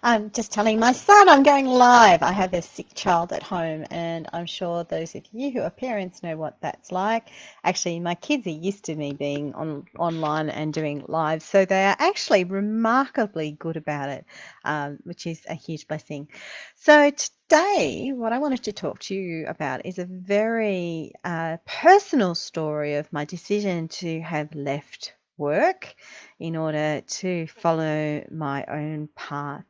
I'm just telling my son I'm going live. I have a sick child at home, and I'm sure those of you who are parents know what that's like. Actually, my kids are used to me being online and doing live, so they are actually remarkably good about it, which is a huge blessing. So today, what I wanted to talk to you about is a very personal story of my decision to have left work in order to follow my own path.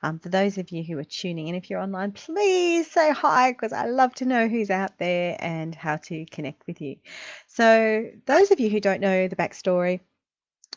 For those of you who are tuning in, if you're online, please say hi because I love to know who's out there and how to connect with you. So, those of you who don't know the backstory,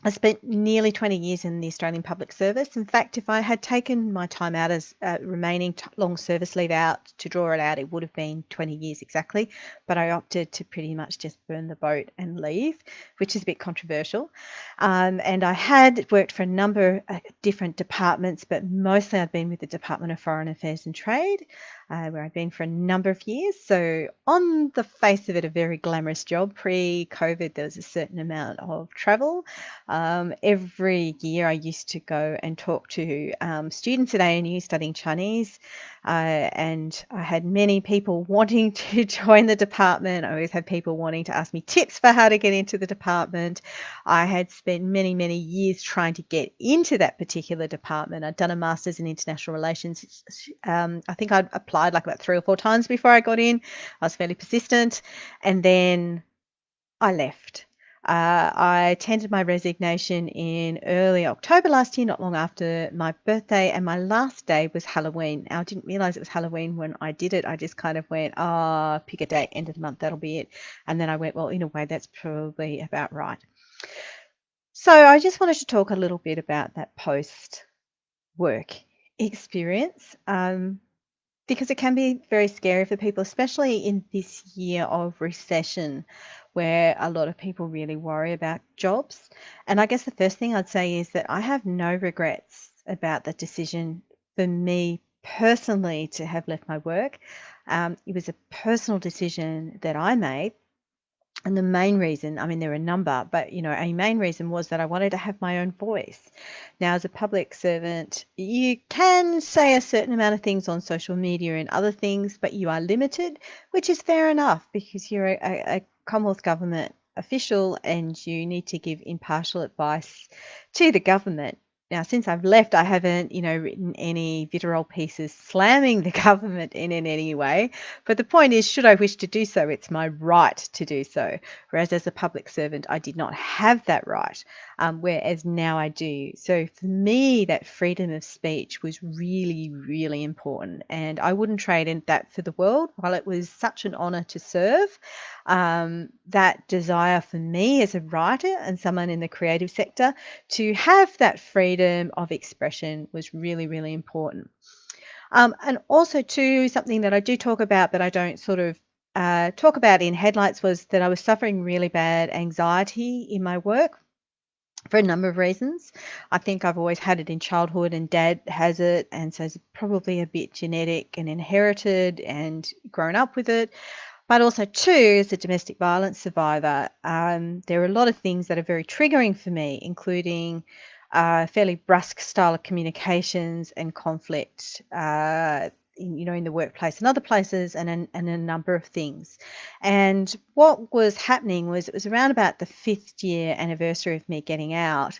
I spent nearly 20 years in the Australian Public Service. In fact, if I had taken my time out as remaining long service leave out to draw it out, it would have been 20 years exactly. But I opted to pretty much just burn the boat and leave, which is a bit controversial. And I had worked for a number of different departments, but mostly I'd been with the Department of Foreign Affairs and Trade, where I'd been for a number of years. So on the face of it, a very glamorous job. Pre-COVID, there was a certain amount of travel. Every year I used to go and talk to students at ANU studying Chinese, and I had many people wanting to join the department. I always had people wanting to ask me tips for how to get into the department. I had spent many, many years trying to get into that particular department. I'd done a master's in international relations. I think I'd applied like about 3 or 4 times before I got in. I was fairly persistent, and then I left. I tendered my resignation in early October last year, not long after my birthday, and my last day was Halloween. Now, I didn't realize it was Halloween when I did it. I just kind of went, pick a date, end of the month, that'll be it. And then I went, well, in a way, that's probably about right. So I just wanted to talk a little bit about that post work experience. Because it can be very scary for people, especially in this year of recession where a lot of people really worry about jobs. And I guess the first thing I'd say is that I have no regrets about the decision for me personally to have left my work. It was a personal decision that I made. And the main reason, I mean, there are a number, but a main reason was that I wanted to have my own voice. Now, as a public servant, you can say a certain amount of things on social media and other things, but you are limited, which is fair enough because you're a Commonwealth government official and you need to give impartial advice to the government. Now, since I've left, I haven't, written any vitriol pieces slamming the government in any way. But the point is, should I wish to do so, it's my right to do so. Whereas as a public servant, I did not have that right, whereas now I do. So for me, that freedom of speech was really, really important. And I wouldn't trade in that for the world. While it was such an honour to serve, that desire for me as a writer and someone in the creative sector to have that freedom of expression was really, really important. And also, too, something that I do talk about, but I don't sort of talk about in headlights, was that I was suffering really bad anxiety in my work for a number of reasons. I think I've always had it in childhood, and Dad has it, and so it's probably a bit genetic and inherited and grown up with it. But also, too, as a domestic violence survivor, there are a lot of things that are very triggering for me, including fairly brusque style of communications and conflict, in the workplace and other places, and a number of things. And what was happening was it was around about the 5th year anniversary of me getting out.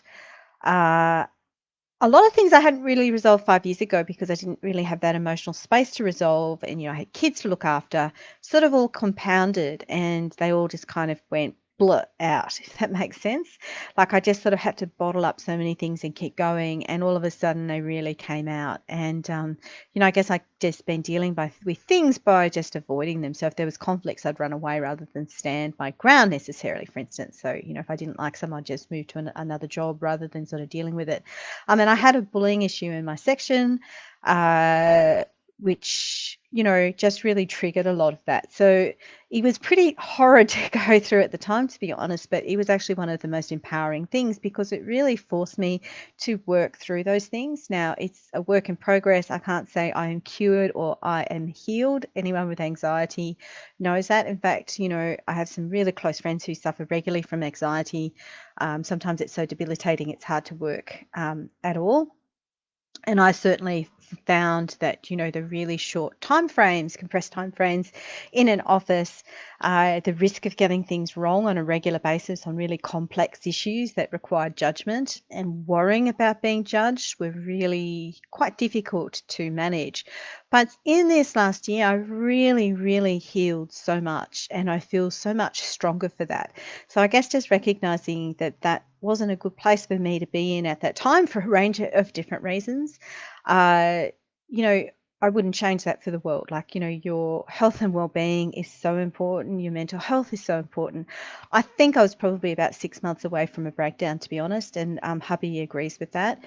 Uh, a lot of things I hadn't really resolved 5 years ago because I didn't really have that emotional space to resolve. And, I had kids to look after, sort of all compounded, and they all just kind of went blurt out, if that makes sense. Like I just sort of had to bottle up so many things and keep going. And all of a sudden they really came out. And, I guess I just been dealing with things by just avoiding them. So if there was conflicts, I'd run away rather than stand my ground necessarily, for instance. So, if I didn't like someone, I'd just move to another job rather than sort of dealing with it. And I had a bullying issue in my section, which, just really triggered a lot of that. So it was pretty horrid to go through at the time, to be honest, but it was actually one of the most empowering things because it really forced me to work through those things. Now, it's a work in progress. I can't say I am cured or I am healed. Anyone with anxiety knows that. In fact, I have some really close friends who suffer regularly from anxiety. Sometimes it's so debilitating, it's hard to work at all. And I certainly found that, the really short time frames, compressed time frames in an office, the risk of getting things wrong on a regular basis on really complex issues that required judgment and worrying about being judged were really quite difficult to manage. But in this last year, I really, really healed so much and I feel so much stronger for that. So I guess just recognizing that that wasn't a good place for me to be in at that time for a range of different reasons. uh, you know, I wouldn't change that for the world. Like, your health and well-being is so important. Your mental health is so important. I think I was probably about 6 months away from a breakdown, to be honest, and hubby agrees with that.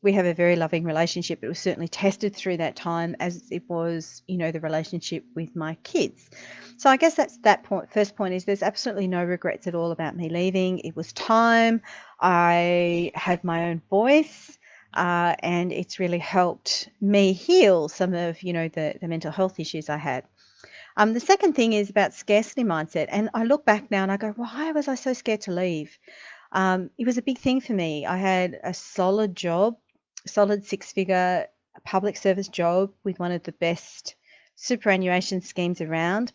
We have a very loving relationship. It was certainly tested through that time, as it was, the relationship with my kids. So I guess that's that point. First point is there's absolutely no regrets at all about me leaving. It was time. I had my own voice. And it's really helped me heal some of, the mental health issues I had. The second thing is about scarcity mindset. And I look back now and I go, why was I so scared to leave? It was a big thing for me. I had a solid job, solid six-figure public service job with one of the best superannuation schemes around.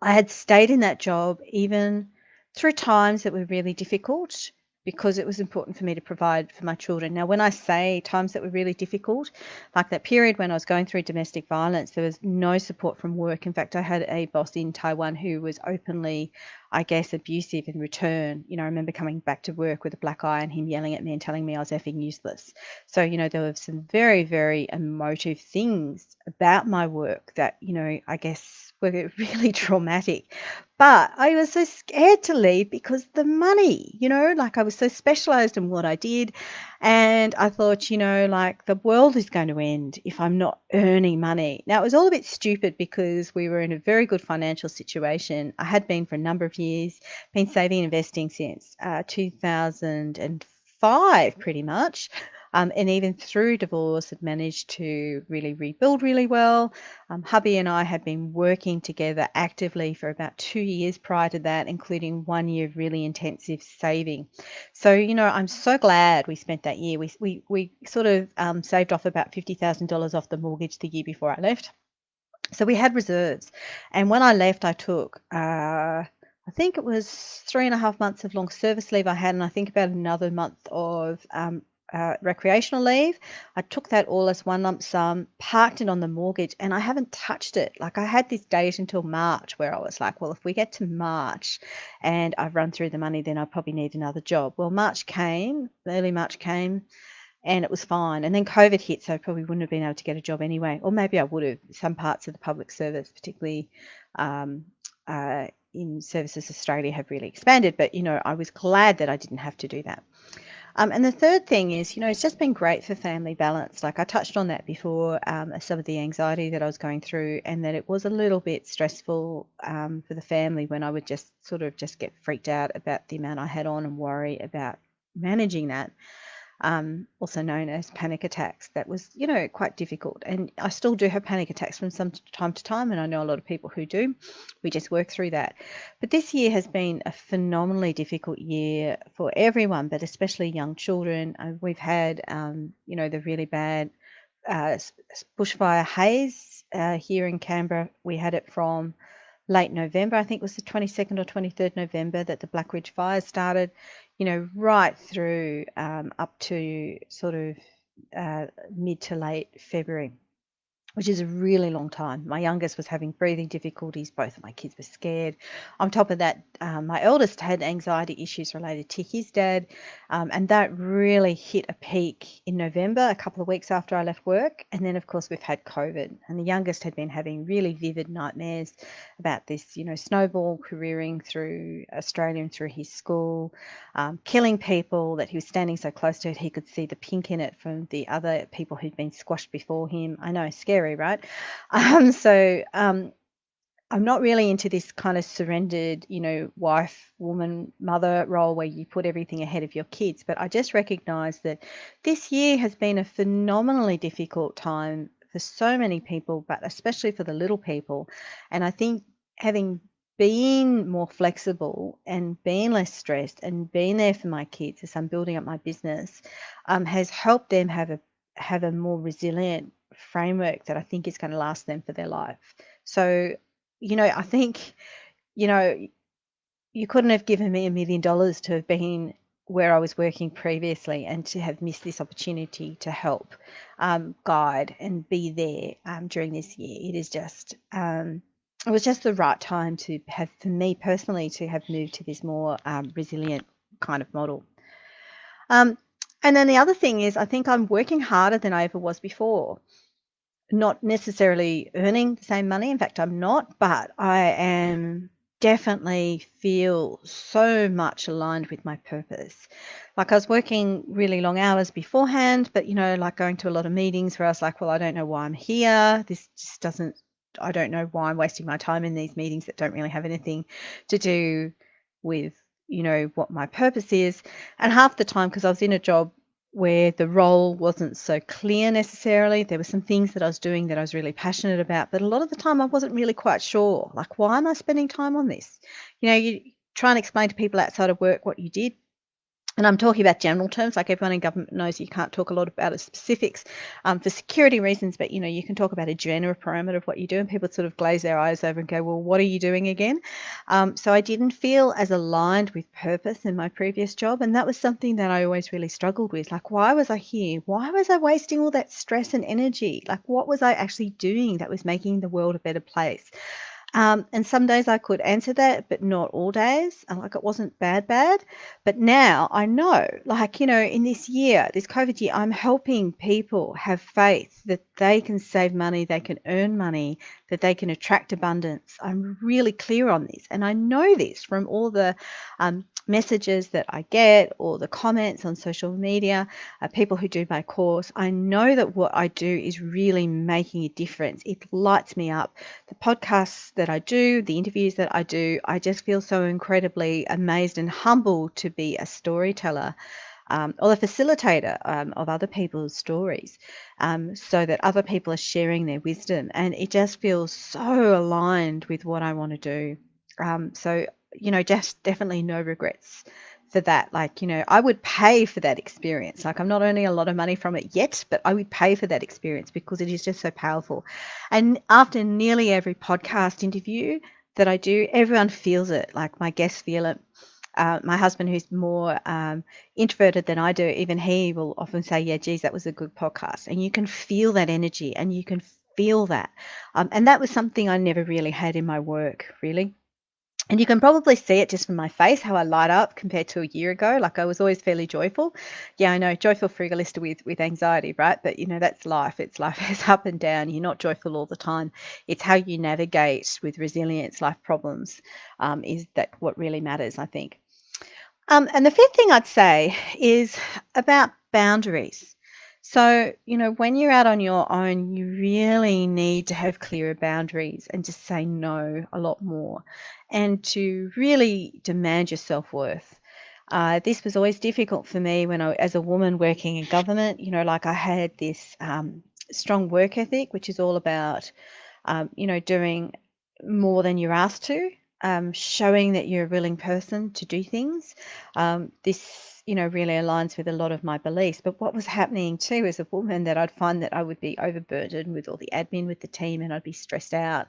I had stayed in that job even through times that were really difficult because it was important for me to provide for my children. Now, when I say times that were really difficult, like that period when I was going through domestic violence, there was no support from work. In fact, I had a boss in Taiwan who was openly, I guess, abusive in return. I remember coming back to work with a black eye and him yelling at me and telling me I was effing useless. So, there were some very, very emotive things about my work that, I guess were really traumatic. But I was so scared to leave because the money, like I was so specialized in what I did. And I thought, like the world is going to end if I'm not earning money. Now, it was all a bit stupid because we were in a very good financial situation. I had been for a number of years, been saving and investing since 2005, pretty much. And even through divorce, had managed to really rebuild really well. Hubby and I had been working together actively for about 2 years prior to that, including 1 year of really intensive saving. So, I'm so glad we spent that year. We sort of saved off about $50,000 off the mortgage the year before I left. So we had reserves. And when I left, I took, I think it was 3.5 months of long service leave I had, and I think about another month of recreational leave. I took that all as one lump sum, parked it on the mortgage, and I haven't touched it. Like I had this date until March where I was like, well, if we get to March and I've run through the money, then I probably need another job. Well, March came, early March came, and it was fine. And then COVID hit, so I probably wouldn't have been able to get a job anyway. Or maybe I would have. Some parts of the public service, particularly um, in Services Australia, have really expanded. But, I was glad that I didn't have to do that. And the third thing is, it's just been great for family balance. Like I touched on that before, some of the anxiety that I was going through, and that it was a little bit stressful for the family when I would just sort of just get freaked out about the amount I had on and worry about managing that. Also known as panic attacks. That was, quite difficult. And I still do have panic attacks from some time to time, and I know a lot of people who do. We just work through that. But this year has been a phenomenally difficult year for everyone, but especially young children. We've had, the really bad bushfire haze here in Canberra. We had it from late November. I think it was the 22nd or 23rd November that the Black Ridge fires started, right through up to sort of mid to late February, which is a really long time. My youngest was having breathing difficulties. Both of my kids were scared. On top of that, my eldest had anxiety issues related to his dad, and that really hit a peak in November, a couple of weeks after I left work. And then, of course, we've had COVID, and the youngest had been having really vivid nightmares about this, snowball careering through Australia and through his school, killing people that he was standing so close to it he could see the pink in it from the other people who'd been squashed before him. I know, scary, right? So I'm not really into this kind of surrendered, wife, woman, mother role where you put everything ahead of your kids. But I just recognize that this year has been a phenomenally difficult time for so many people, but especially for the little people. And I think having being more flexible and being less stressed and being there for my kids as I'm building up my business has helped them have a more resilient framework that I think is going to last them for their life. So, I think, you know, you couldn't have given me $1 million to have been where I was working previously and to have missed this opportunity to help guide and be there during this year. It is just, it was just the right time to have, for me personally, to have moved to this more resilient kind of model. And then the other thing is, I think I'm working harder than I ever was before. Not necessarily earning the same money. In fact, I'm not, but I am definitely feel so much aligned with my purpose. Like I was working really long hours beforehand, but like going to a lot of meetings where I was like, well, I don't know why I'm here. This just doesn't, I don't know why I'm wasting my time in these meetings that don't really have anything to do with, what my purpose is. And half the time, because I was in a job where the role wasn't so clear necessarily. There were some things that I was doing that I was really passionate about, but a lot of the time I wasn't really quite sure, like, why am I spending time on this? You try and explain to people outside of work what you did. And I'm talking about general terms, like everyone in government knows you can't talk a lot about the specifics for security reasons, but you can talk about a general parameter of what you do, and people sort of glaze their eyes over and go, well, what are you doing again? So I didn't feel as aligned with purpose in my previous job, and that was something that I always really struggled with. Like, why was I here? Why was I wasting all that stress and energy? Like, what was I actually doing that was making the world a better place? And some days I could answer that, but not all days. Like, it wasn't bad. But now I know, like, in this year, this COVID year, I'm helping people have faith that they can save money, they can earn money, that they can attract abundance. I'm really clear on this. And I know this from all the messages that I get or the comments on social media, people who do my course. I know that what I do is really making a difference. It lights me up. The podcasts that I do, the interviews that I do, I just feel so incredibly amazed and humbled to be a storyteller or a facilitator of other people's stories, so that other people are sharing their wisdom. And it just feels so aligned with what I want to do. So, just definitely no regrets for that. Like, I would pay for that experience. Like, I'm not earning a lot of money from it yet, but I would pay for that experience because it is just so powerful. And after nearly every podcast interview that I do, everyone feels it. Like, my guests feel it. My husband, who's more introverted than I do, even he will often say, yeah, geez, that was a good podcast. And you can feel that energy and you can feel that. And that was something I never really had in my work, really. And you can probably see it just from my face, how I light up compared to a year ago. Like, I was always fairly joyful. Yeah, I know, joyful frugalista with anxiety, right? But, that's life. It's life. It's up and down. You're not joyful all the time. It's how you navigate with resilience, life problems, is that what really matters, I think. And the fifth thing I'd say is about boundaries. So, when you're out on your own, you really need to have clearer boundaries and just say no a lot more and to really demand your self-worth. This was always difficult for me when as a woman working in government, like I had this strong work ethic, which is all about, doing more than you're asked to, showing that you're a willing person to do things. This, really aligns with a lot of my beliefs. But what was happening too as a woman, that I'd find that I would be overburdened with all the admin with the team and I'd be stressed out.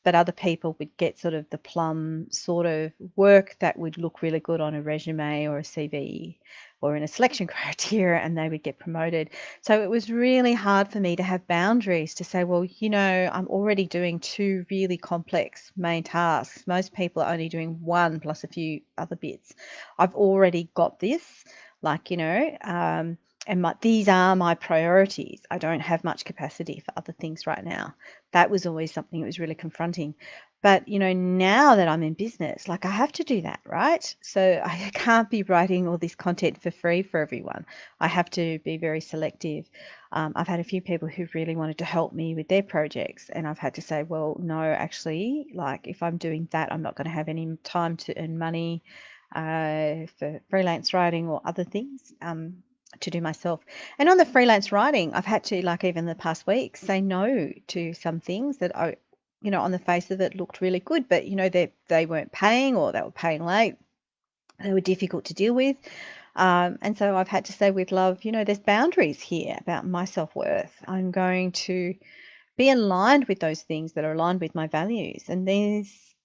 But other people would get sort of the plum sort of work that would look really good on a resume or a CV or in a selection criteria, and they would get promoted. So it was really hard for me to have boundaries to say, well, I'm already doing 2 really complex main tasks. Most people are only doing one plus a few other bits. I've already got this, like, and these are my priorities. I don't have much capacity for other things right now. That was always something that was really confronting. But, now that I'm in business, like, I have to do that, right? So I can't be writing all this content for free for everyone. I have to be very selective. I've had a few people who really wanted to help me with their projects, and I've had to say, well, no, actually, like, if I'm doing that, I'm not going to have any time to earn money for freelance writing or other things to do myself. And on the freelance writing, I've had to, like, even the past week, say no to some things that on the face of it looked really good, but, they weren't paying, or they were paying late. They were difficult to deal with. And so I've had to say with love, there's boundaries here about my self-worth. I'm going to be aligned with those things that are aligned with my values. And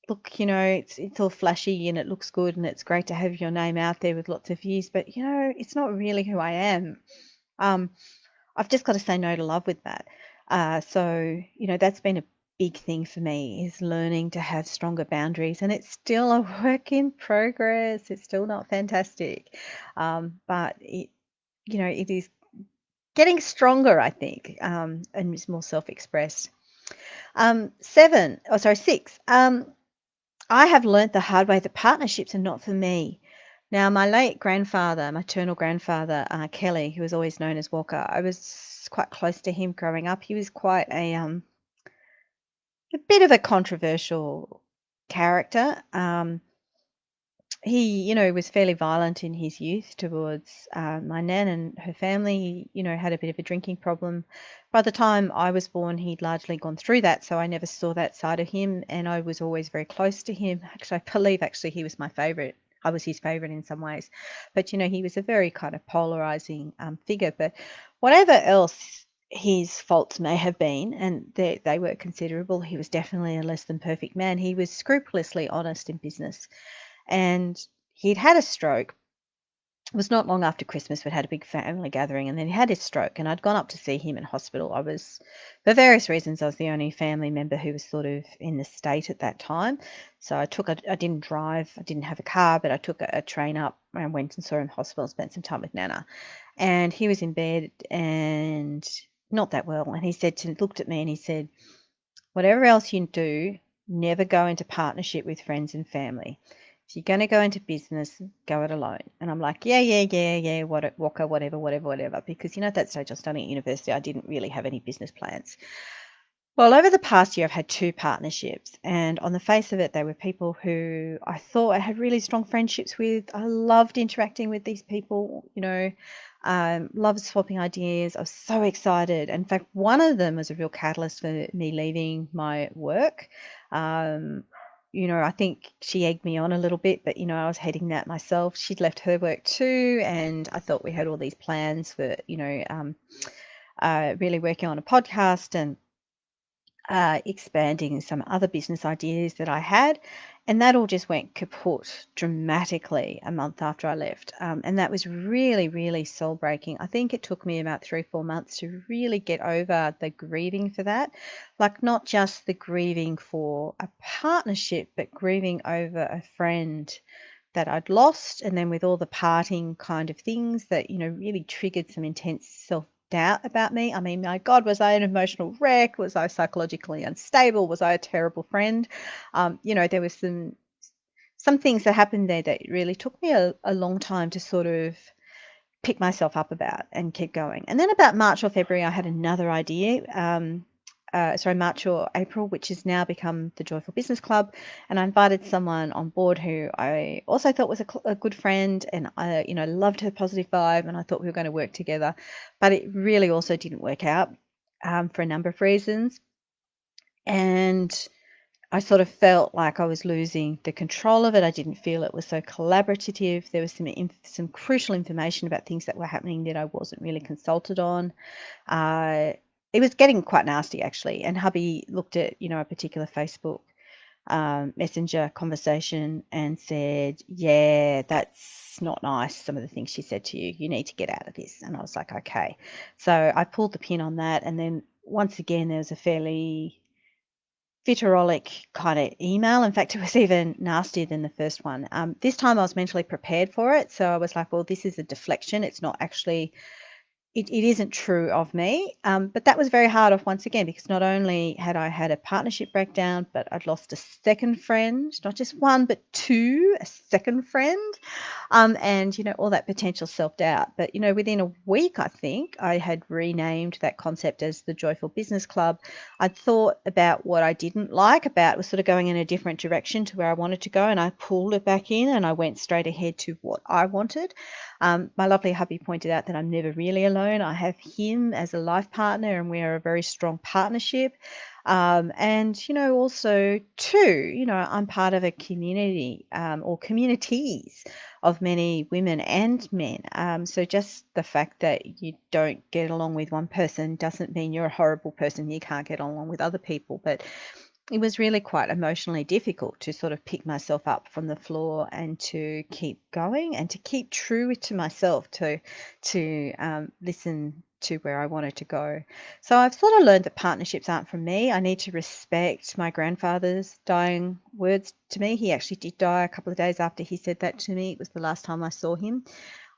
look, it's all flashy and it looks good and it's great to have your name out there with lots of views, but, it's not really who I am. I've just got to say no to love with that. So, that's been a big thing for me, is learning to have stronger boundaries. And it's still a work in progress. It's still not fantastic. But it is getting stronger, I think, and it's more self-expressed. 6. I have learnt the hard way that partnerships are not for me. Now, my late grandfather, maternal grandfather, Kelly, who was always known as Walker, I was quite close to him growing up. He was quite a bit of a controversial character. He, was fairly violent in his youth towards my nan and her family. He, had a bit of a drinking problem. By the time I was born, he'd largely gone through that, so I never saw that side of him, and I was always very close to him. Actually, I believe he was my favourite. I was his favourite in some ways. But, he was a very kind of polarising figure. But whatever else his faults may have been, and they were considerable, he was definitely a less than perfect man. He was scrupulously honest in business. And he'd had a stroke. It was not long after Christmas. We'd had a big family gathering, and then he had his stroke, and I'd gone up to see him in hospital. For various reasons, I was the only family member who was sort of in the state at that time. So I didn't drive, I didn't have a car, but I took a train up and went and saw him in hospital, spent some time with Nana. And he was in bed and not that well. And looked at me and he said, whatever else you do, never go into partnership with friends and family. If you're going to go into business, go it alone. And I'm like, yeah, Walker, whatever. Because, at that stage I was studying at university, I didn't really have any business plans. Well, over the past year, I've had 2 partnerships, and on the face of it, they were people who I thought I had really strong friendships with. I loved interacting with these people, loved swapping ideas. I was so excited. In fact, one of them was a real catalyst for me leaving my work. I think she egged me on a little bit, but, I was heading that myself. She'd left her work too, and I thought we had all these plans for, really working on a podcast and expanding some other business ideas that I had. And that all just went kaput dramatically a month after I left. And that was really, really soul breaking. I think it took me about 3-4 months to really get over the grieving for that. Like, not just the grieving for a partnership, but grieving over a friend that I'd lost. And then with all the parting kind of things that, really triggered some intense self-doubt about me. I mean, my God, was I an emotional wreck? Was I psychologically unstable? Was I a terrible friend? There was some things that happened there that really took me a long time to sort of pick myself up about and keep going. And then about March or February, I had another idea. March or April, which has now become the Joyful Business Club. And I invited someone on board who I also thought was a good friend, and I, loved her positive vibe, and I thought we were going to work together. But it really also didn't work out for a number of reasons. And I sort of felt like I was losing the control of it. I didn't feel it was so collaborative. There was some crucial information about things that were happening that I wasn't really consulted on. It was getting quite nasty, actually. And hubby looked at, a particular Facebook messenger conversation and said, yeah, that's not nice, some of the things she said to you. You need to get out of this. And I was like, okay. So I pulled the pin on that. And then once again, there was a fairly vitriolic kind of email. In fact, it was even nastier than the first one. This time I was mentally prepared for it. So I was like, well, this is a deflection. It's not actually, it isn't true of me. But that was very hard off once again, because not only had I had a partnership breakdown, but I'd lost a second friend, not just one, but 2, a second friend. And, all that potential self-doubt. But, within a week, I think I had renamed that concept as the Joyful Business Club. I'd thought about what I didn't like about it, was sort of going in a different direction to where I wanted to go, and I pulled it back in and I went straight ahead to what I wanted. My lovely hubby pointed out that I'm never really alone. I have him as a life partner, and we are a very strong partnership. And, also too, I'm part of a community or communities of many women and men. So just the fact that you don't get along with one person doesn't mean you're a horrible person. You can't get along with other people. But it was really quite emotionally difficult to sort of pick myself up from the floor and to keep going and to keep true to myself, to listen to where I wanted to go. So I've sort of learned that partnerships aren't for me. I need to respect my grandfather's dying words to me. He actually did die a couple of days after he said that to me. It was the last time I saw him.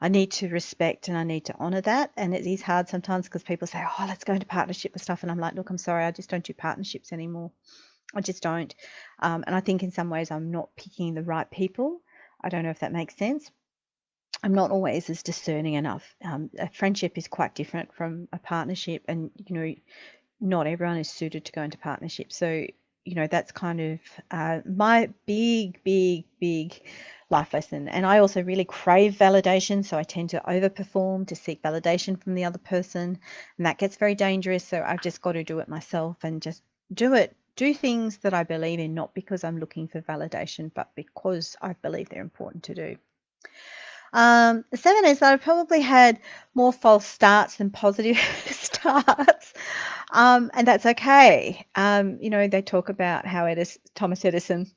I need to respect and I need to honor that. And it is hard sometimes because people say, oh, let's go into partnership and stuff. And I'm like, look, I'm sorry, I just don't do partnerships anymore. I just don't. And I think in some ways I'm not picking the right people. I don't know if that makes sense. I'm not always as discerning enough. A friendship is quite different from a partnership, and not everyone is suited to go into partnership. So, that's kind of my big, big, big life lesson. And I also really crave validation, so I tend to overperform to seek validation from the other person, and that gets very dangerous. So I've just got to do it myself and just do things that I believe in, not because I'm looking for validation, but because I believe they're important to do. The 7 is that I've probably had more false starts than positive starts. And that's okay. They talk about how Thomas Edison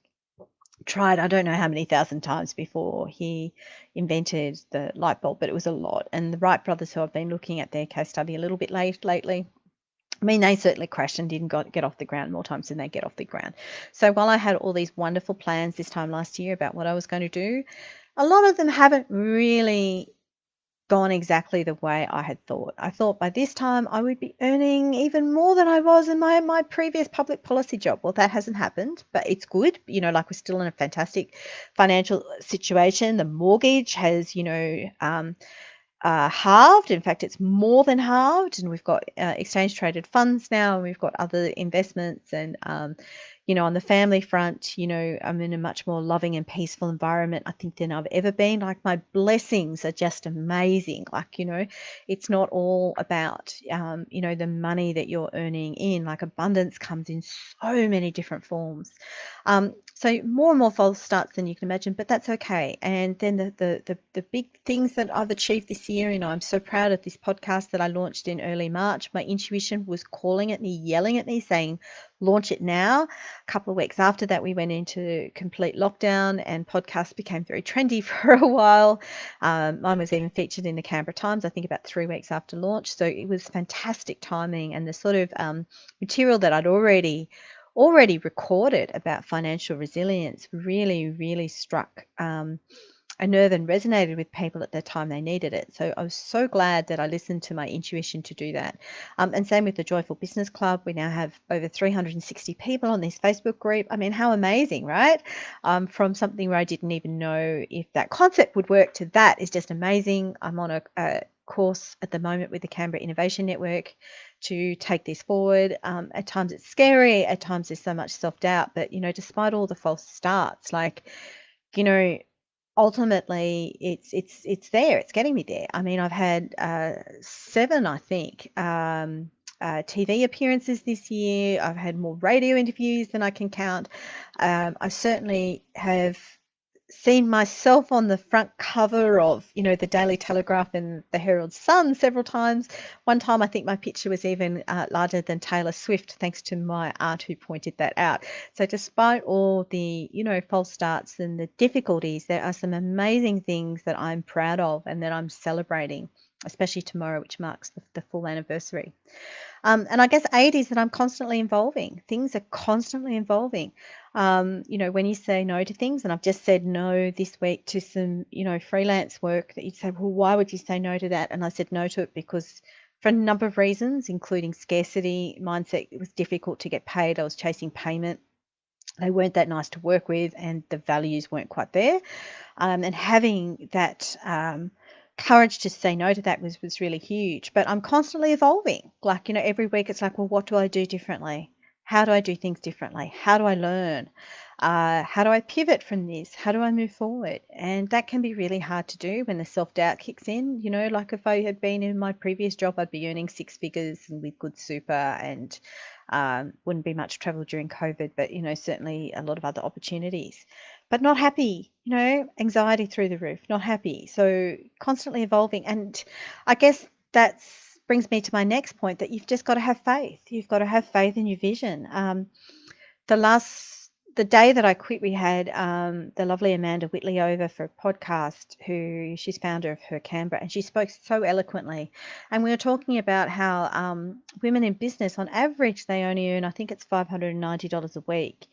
tried, I don't know how many thousand times before he invented the light bulb, but it was a lot. And the Wright brothers, who I've been looking at their case study a little bit lately, I mean, they certainly crashed and didn't get off the ground more times than they get off the ground. So while I had all these wonderful plans this time last year about what I was going to do, a lot of them haven't really gone exactly the way I had thought. I thought by this time I would be earning even more than I was in my previous public policy job. Well, that hasn't happened, but it's good. Like we're still in a fantastic financial situation. The mortgage has, halved. In fact, it's more than halved, and we've got exchange traded funds now, and we've got other investments. And on the family front, I'm in a much more loving and peaceful environment, I think, than I've ever been. Like, my blessings are just amazing. Like, it's not all about the money that you're earning in. Like, abundance comes in so many different forms. So more and more false starts than you can imagine, but that's okay. And then the big things that I've achieved this year, I'm so proud of this podcast that I launched in early March. My intuition was calling at me, yelling at me, saying, launch it now. A couple of weeks after that, we went into complete lockdown and podcasts became very trendy for a while. Mine was even featured in the Canberra Times, I think about 3 weeks after launch. So it was fantastic timing, and the sort of material that I'd already recorded about financial resilience really, really struck a nerve and resonated with people at the time they needed it. So I was so glad that I listened to my intuition to do that. And same with the Joyful Business Club. We now have over 360 people on this Facebook group. I mean, how amazing, right? From something where I didn't even know if that concept would work to that is just amazing. I'm on a course at the moment with the Canberra Innovation Network to take this forward. At times it's scary, at times there's so much self-doubt, but despite all the false starts, like, ultimately it's there, it's getting me there. I mean, I've had 7, I think, TV appearances this year. I've had more radio interviews than I can count. I certainly have seen myself on the front cover of, the Daily Telegraph and the Herald Sun several times. One time, I think my picture was even larger than Taylor Swift, thanks to my aunt who pointed that out. So despite all the, false starts and the difficulties, there are some amazing things that I'm proud of and that I'm celebrating, especially tomorrow, which marks the full anniversary. And I guess 8 is that I'm constantly evolving. Things are constantly evolving. When you say no to things, and I've just said no this week to some, freelance work that you'd say, well, why would you say no to that? And I said no to it because for a number of reasons, including scarcity mindset, it was difficult to get paid. I was chasing payment. They weren't that nice to work with, and the values weren't quite there. And having that courage to say no to that was really huge. But I'm constantly evolving. Like, every week it's like, well, what do I do differently? How do I do things differently? How do I learn? How do I pivot from this? How do I move forward? And that can be really hard to do when the self-doubt kicks in. Like if I had been in my previous job, I'd be earning six figures and with good super, and wouldn't be much travel during COVID, but certainly a lot of other opportunities. But not happy, anxiety through the roof, not happy. So constantly evolving. And I guess that's brings me to my next point, that you've just got to have faith. You've got to have faith in your vision. The last the day that I quit, we had the lovely Amanda Whitley over for a podcast, who she's founder of Her Canberra, and she spoke so eloquently. And we were talking about how women in business, on average, they only earn, I think it's $590 a week.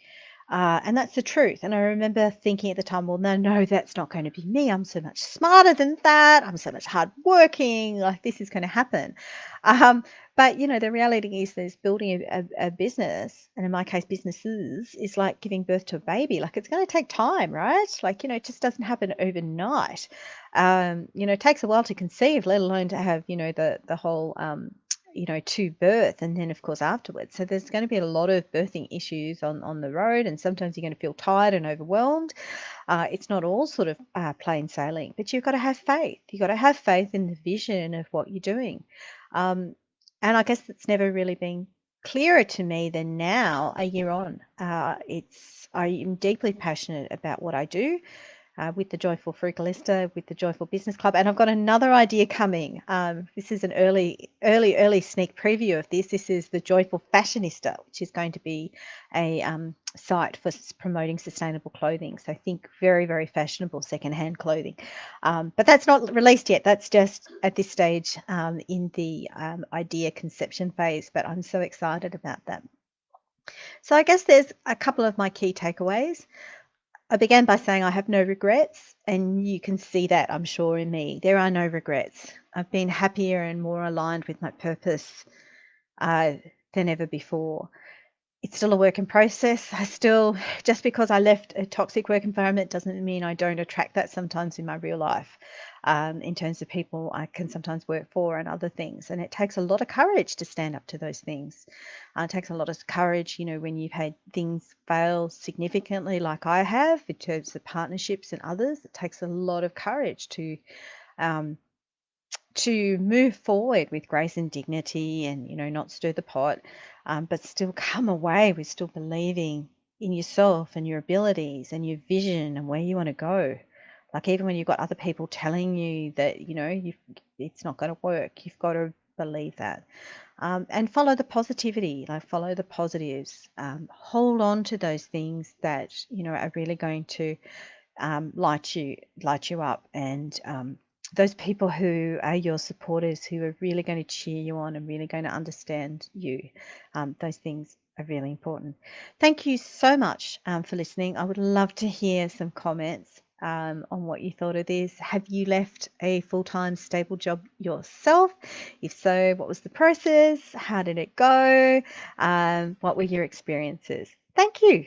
And that's the truth. And I remember thinking at the time, well, no, that's not going to be me. I'm so much smarter than that. I'm so much hardworking. Like, this is going to happen. But the reality is, there's building a business, and in my case, businesses, is like giving birth to a baby. Like, it's going to take time, right? Like, it just doesn't happen overnight. It takes a while to conceive, let alone to have, the whole to birth, and then of course afterwards. So there's going to be a lot of birthing issues on the road, and sometimes you're going to feel tired and overwhelmed. It's not all sort of plain sailing, but you've got to have faith. You've got to have faith in the vision of what you're doing. And I guess it's never really been clearer to me than now, a year on. I am deeply passionate about what I do, with the Joyful Frugalista, with the Joyful Business Club, and I've got another idea coming. This is an early sneak preview of this. This is the Joyful Fashionista, which is going to be a site for promoting sustainable clothing. So think very, very fashionable secondhand clothing. But that's not released yet. That's just at this stage in the idea conception phase. But I'm so excited about that. So I guess there's a couple of my key takeaways. I began by saying I have no regrets, and you can see that, I'm sure, in me. There are no regrets. I've been happier and more aligned with my purpose uh, than ever before. It's still a work in process. Just because I left a toxic work environment doesn't mean I don't attract that sometimes in my real life, in terms of people I can sometimes work for and other things. And it takes a lot of courage to stand up to those things. It takes a lot of courage, when you've had things fail significantly, like I have, in terms of partnerships and others. It takes a lot of courage um, to move forward with grace and dignity, and not stir the pot, but still come away with still believing in yourself and your abilities and your vision and where you want to go. Like, even when you've got other people telling you that it's not going to work, you've got to believe that, and follow the positivity, like follow the positives. Hold on to those things that are really going to light you up, and those people who are your supporters, who are really going to cheer you on and really going to understand you. Those things are really important. Thank you so much for listening. I would love to hear some comments on what you thought of this. Have you left a full-time stable job yourself? If so, what was the process? How did it go? What were your experiences? Thank you.